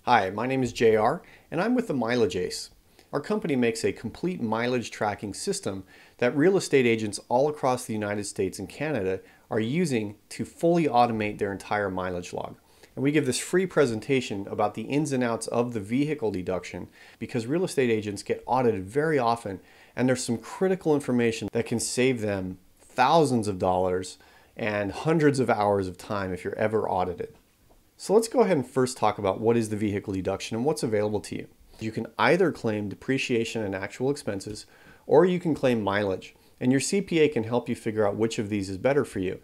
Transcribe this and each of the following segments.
Hi, my name is JR and I'm with the Mileage Ace. Our company makes a complete mileage tracking system that real estate agents all across the United States and Canada are using to fully automate their entire mileage log. And we give this free presentation about the ins and outs of the vehicle deduction because real estate agents get audited very often and there's some critical information that can save them thousands of dollars and hundreds of hours of time if you're ever audited. So let's go ahead and first talk about what is the vehicle deduction and what's available to you. You can either claim depreciation and actual expenses, or you can claim mileage. And your CPA can help you figure out which of these is better for you.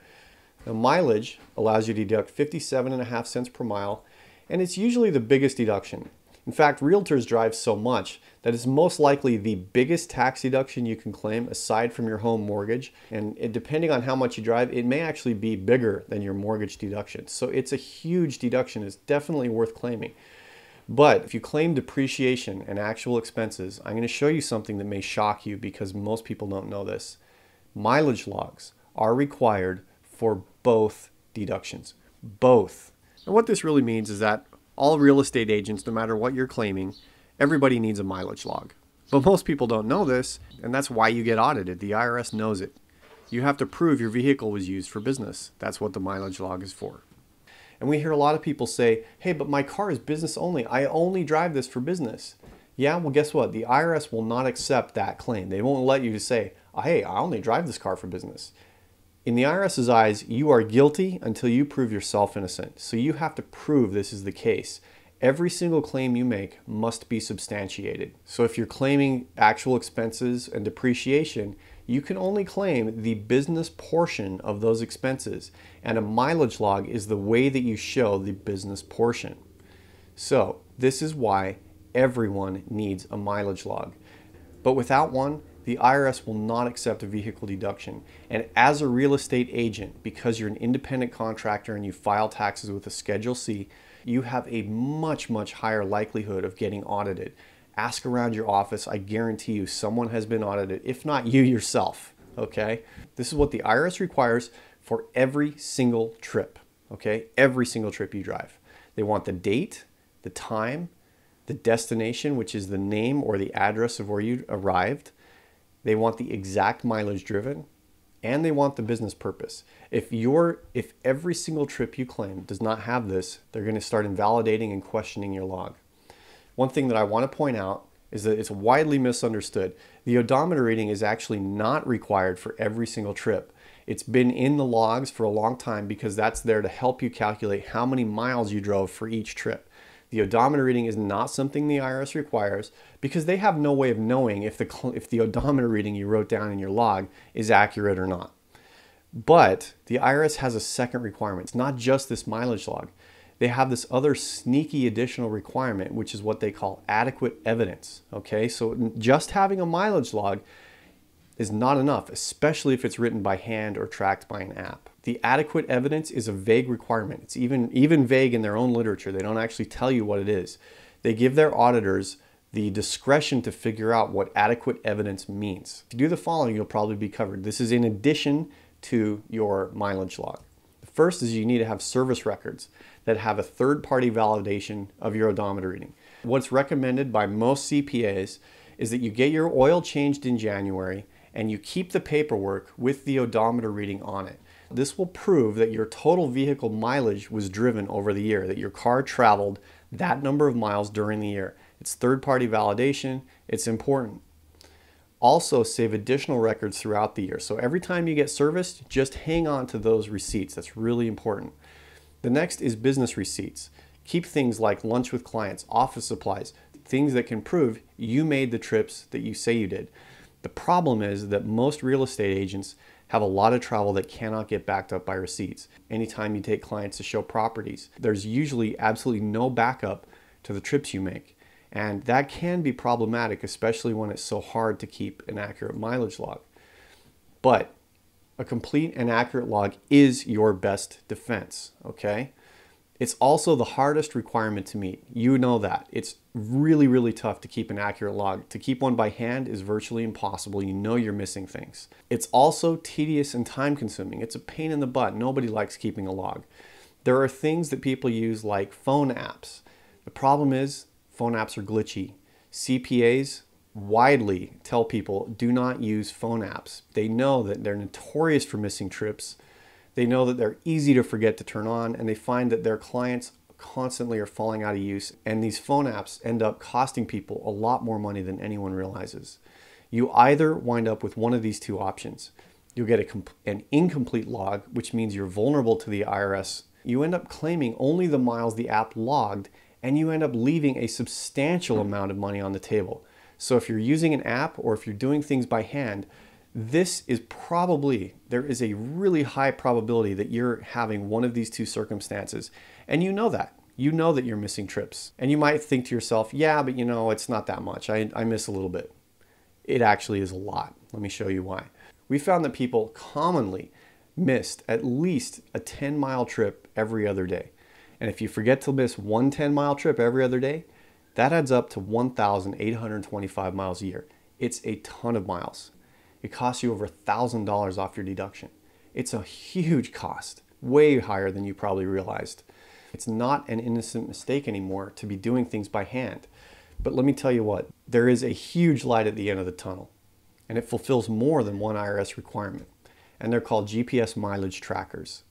Now, mileage allows you to deduct 57.5 cents per mile, and it's usually the biggest deduction. In fact, realtors drive so much that it's most likely the biggest tax deduction you can claim aside from your home mortgage. And depending on how much you drive, it may actually be bigger than your mortgage deduction. So it's a huge deduction. It's definitely worth claiming. But if you claim depreciation and actual expenses, I'm going to show you something that may shock you because most people don't know this. Mileage logs are required for both deductions. Both. And what this really means is that all real estate agents, no matter what you're claiming, everybody needs a mileage log. But most people don't know this, and that's why you get audited. The IRS knows it. You have to prove your vehicle was used for business. That's what the mileage log is for. And we hear a lot of people say, hey, but my car is business only. I only drive this for business. Yeah, well, guess what? The IRS will not accept that claim. They won't let you say, hey, I only drive this car for business. In the IRS's eyes, you are guilty until you prove yourself innocent. So you have to prove this is the case. Every single claim you make must be substantiated. So if you're claiming actual expenses and depreciation, you can only claim the business portion of those expenses. And a mileage log is the way that you show the business portion. So this is why everyone needs a mileage log. But without one, the IRS will not accept a vehicle deduction. And as a real estate agent, because you're an independent contractor and you file taxes with a Schedule C, you have a much higher likelihood of getting audited. Ask around your office. I guarantee you someone has been audited, if not you yourself, okay? This is what the IRS requires for every single trip, okay? Every single trip you drive. They want the date, the time, the destination, which is the name or the address of where you arrived. They want the exact mileage driven, and they want the business purpose. If every single trip you claim does not have this, they're going to start invalidating and questioning your log. One thing that I want to point out is that it's widely misunderstood. The odometer reading is actually not required for every single trip. It's been in the logs for a long time because that's there to help you calculate how many miles you drove for each trip. The odometer reading is not something the IRS requires because they have no way of knowing if the odometer reading you wrote down in your log is accurate or not. But the IRS has a second requirement. It's not just this mileage log. They have this other sneaky additional requirement, which is what they call adequate evidence. Okay, so just having a mileage log is not enough, especially if it's written by hand or tracked by an app. The adequate evidence is a vague requirement. It's even vague in their own literature. They don't actually tell you what it is. They give their auditors the discretion to figure out what adequate evidence means. If you do the following, you'll probably be covered. This is in addition to your mileage log. The first is you need to have service records that have a third-party validation of your odometer reading. What's recommended by most CPAs is that you get your oil changed in January and you keep the paperwork with the odometer reading on it. This will prove that your total vehicle mileage was driven over the year, that your car traveled that number of miles during the year. It's third-party validation. It's important. Also, save additional records throughout the year. So every time you get serviced, just hang on to those receipts. That's really important. The next is business receipts. Keep things like lunch with clients, office supplies, things that can prove you made the trips that you say you did. The problem is that most real estate agents have a lot of travel that cannot get backed up by receipts. Anytime you take clients to show properties, there's usually absolutely no backup to the trips you make. And that can be problematic, especially when it's so hard to keep an accurate mileage log. But a complete and accurate log is your best defense, okay? It's also the hardest requirement to meet. You know that. It's really tough to keep an accurate log. To keep one by hand is virtually impossible. You know you're missing things. It's also tedious and time consuming. It's a pain in the butt. Nobody likes keeping a log. There are things that people use like phone apps The problem is phone apps are glitchy. CPAs widely tell people do not use phone apps. They know that they're notorious for missing trips. They know that they're easy to forget to turn on, and they find that their clients constantly are falling out of use, and these phone apps end up costing people a lot more money than anyone realizes. You either wind up with one of these two options. You'll get an incomplete log, which means you're vulnerable to the IRS. You end up claiming only the miles the app logged, and you end up leaving a substantial amount of money on the table. So if you're using an app or if you're doing things by hand, there is a really high probability that you're having one of these two circumstances. And you know that. You know that you're missing trips. And you might think to yourself, yeah, but it's not that much. I miss a little bit. It actually is a lot. Let me show you why. We found that people commonly missed at least a 10-mile trip every other day. And if you forget to miss one 10-mile trip every other day, that adds up to 1,825 miles a year. It's a ton of miles. It costs you over $1,000 off your deduction. It's a huge cost, way higher than you probably realized. It's not an innocent mistake anymore to be doing things by hand. But let me tell you what, there is a huge light at the end of the tunnel, and it fulfills more than one IRS requirement, and they're called GPS mileage trackers.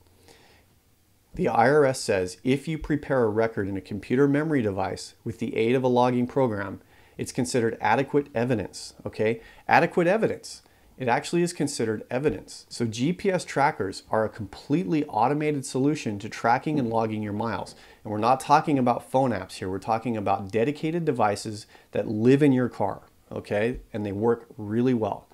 The IRS says if you prepare a record in a computer memory device with the aid of a logging program, it's considered adequate evidence, okay? Adequate evidence. It actually is considered evidence. So GPS trackers are a completely automated solution to tracking and logging your miles. And we're not talking about phone apps here. We're talking about dedicated devices that live in your car, okay? And they work really well.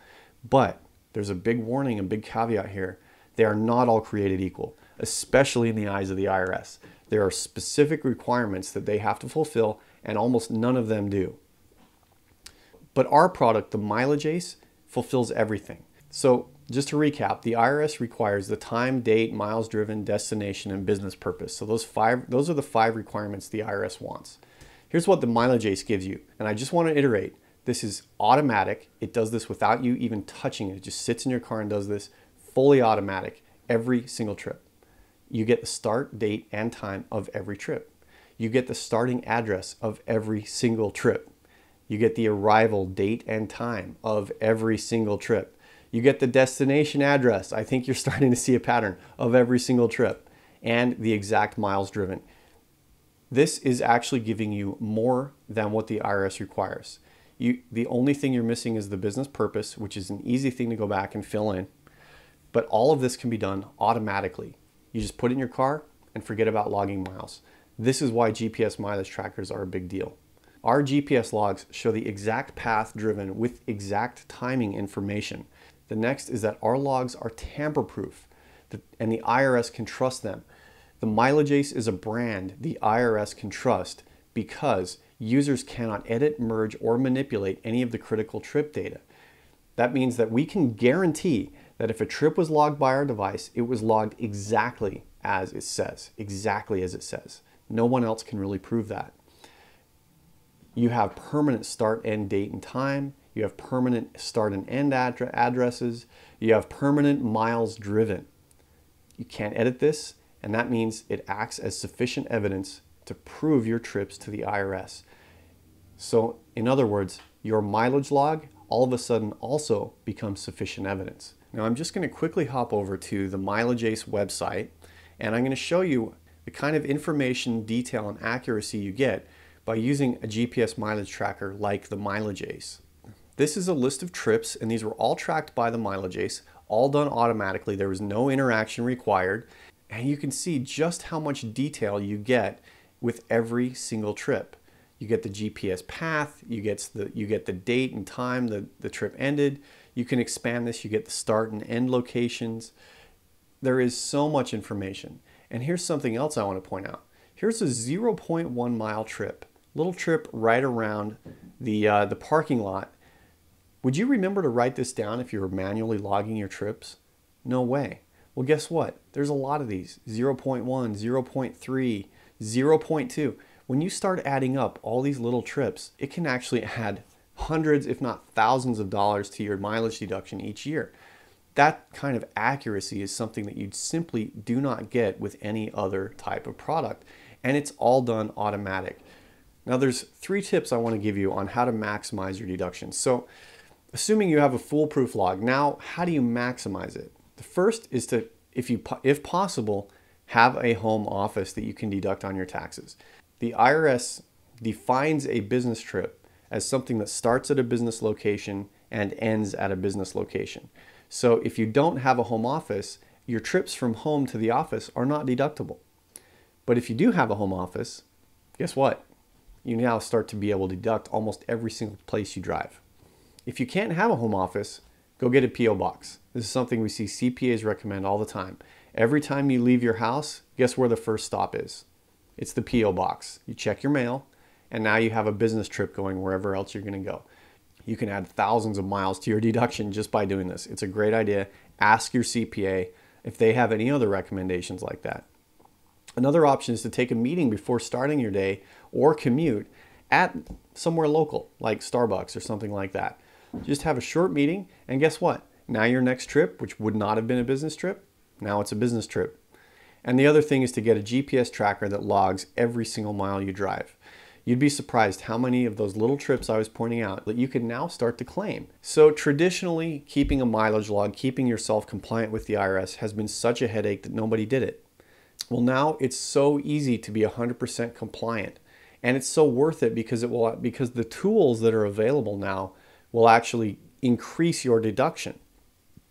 But there's a big warning, a big caveat here. They are not all created equal, especially in the eyes of the IRS. There are specific requirements that they have to fulfill, and almost none of them do. But our product, the Mileage Ace, fulfills everything. So just to recap, the IRS requires the time, date, miles driven, destination, and business purpose. So those are the 5 requirements the IRS wants. Here's what the Mileage Ace gives you. And I just want to iterate, this is automatic. It does this without you even touching it. It just sits in your car and does this fully automatic every single trip. You get the start, date, and time of every trip. You get the starting address of every single trip. You get the arrival date and time of every single trip. You get the destination address, I think you're starting to see a pattern, of every single trip, and the exact miles driven. This is actually giving you more than what the IRS requires. The only thing you're missing is the business purpose, which is an easy thing to go back and fill in. But all of this can be done automatically. You just put it in your car and forget about logging miles. This is why GPS mileage trackers are a big deal. Our GPS logs show the exact path driven with exact timing information. The next is that our logs are tamper-proof, and the IRS can trust them. The Mileage Ace is a brand the IRS can trust because users cannot edit, merge, or manipulate any of the critical trip data. That means that we can guarantee that if a trip was logged by our device, it was logged exactly as it says, exactly as it says. No one else can really prove that. You have permanent start, end, date, and time. You have permanent start and end addresses. You have permanent miles driven. You can't edit this, and that means it acts as sufficient evidence to prove your trips to the IRS. So, in other words, your mileage log all of a sudden also becomes sufficient evidence. Now, I'm just going to quickly hop over to the Mileage Ace website, and I'm going to show you the kind of information, detail, and accuracy you get by using a GPS mileage tracker like the Mileage Ace. This is a list of trips, and these were all tracked by the Mileage Ace, all done automatically. There was no interaction required, and you can see just how much detail you get with every single trip. You get the GPS path, you get the date and time the trip ended. You can expand this, you get the start and end locations. There is so much information. And here's something else I want to point out. Here's a 0.1 mile trip. Little trip right around the parking lot. Would you remember to write this down if you were manually logging your trips? No way. Well, guess what? There's a lot of these. 0.1, 0.3, 0.2. When you start adding up all these little trips, it can actually add hundreds, if not thousands of dollars to your mileage deduction each year. That kind of accuracy is something that you simply do not get with any other type of product. And it's all done automatic. Now there's 3 tips I want to give you on how to maximize your deductions. So assuming you have a foolproof log, now how do you maximize it? The first is to, if possible, have a home office that you can deduct on your taxes. The IRS defines a business trip as something that starts at a business location and ends at a business location. So if you don't have a home office, your trips from home to the office are not deductible. But if you do have a home office, guess what? You now start to be able to deduct almost every single place you drive. If you can't have a home office, go get a P.O. box. This is something we see CPAs recommend all the time. Every time you leave your house, guess where the first stop is? It's the P.O. box. You check your mail, and now you have a business trip going wherever else you're going to go. You can add thousands of miles to your deduction just by doing this. It's a great idea. Ask your CPA if they have any other recommendations like that. Another option is to take a meeting before starting your day or commute at somewhere local, like Starbucks or something like that. Just have a short meeting, and guess what? Now your next trip, which would not have been a business trip, now it's a business trip. And the other thing is to get a GPS tracker that logs every single mile you drive. You'd be surprised how many of those little trips I was pointing out that you can now start to claim. So traditionally, keeping a mileage log, keeping yourself compliant with the IRS has been such a headache that nobody did it. Well, now it's so easy to be 100% compliant, and it's so worth it because the tools that are available now will actually increase your deduction.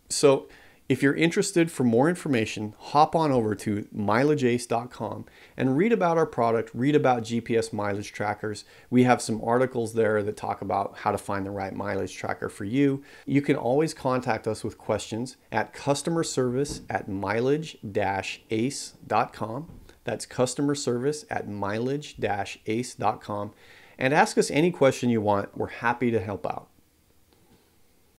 So if you're interested for more information, hop on over to mileageace.com and read about our product, read about GPS mileage trackers. We have some articles there that talk about how to find the right mileage tracker for you. You can always contact us with questions at customerservice@mileage-ace.com. That's customerservice@mileage-ace.com. And ask us any question you want. We're happy to help out.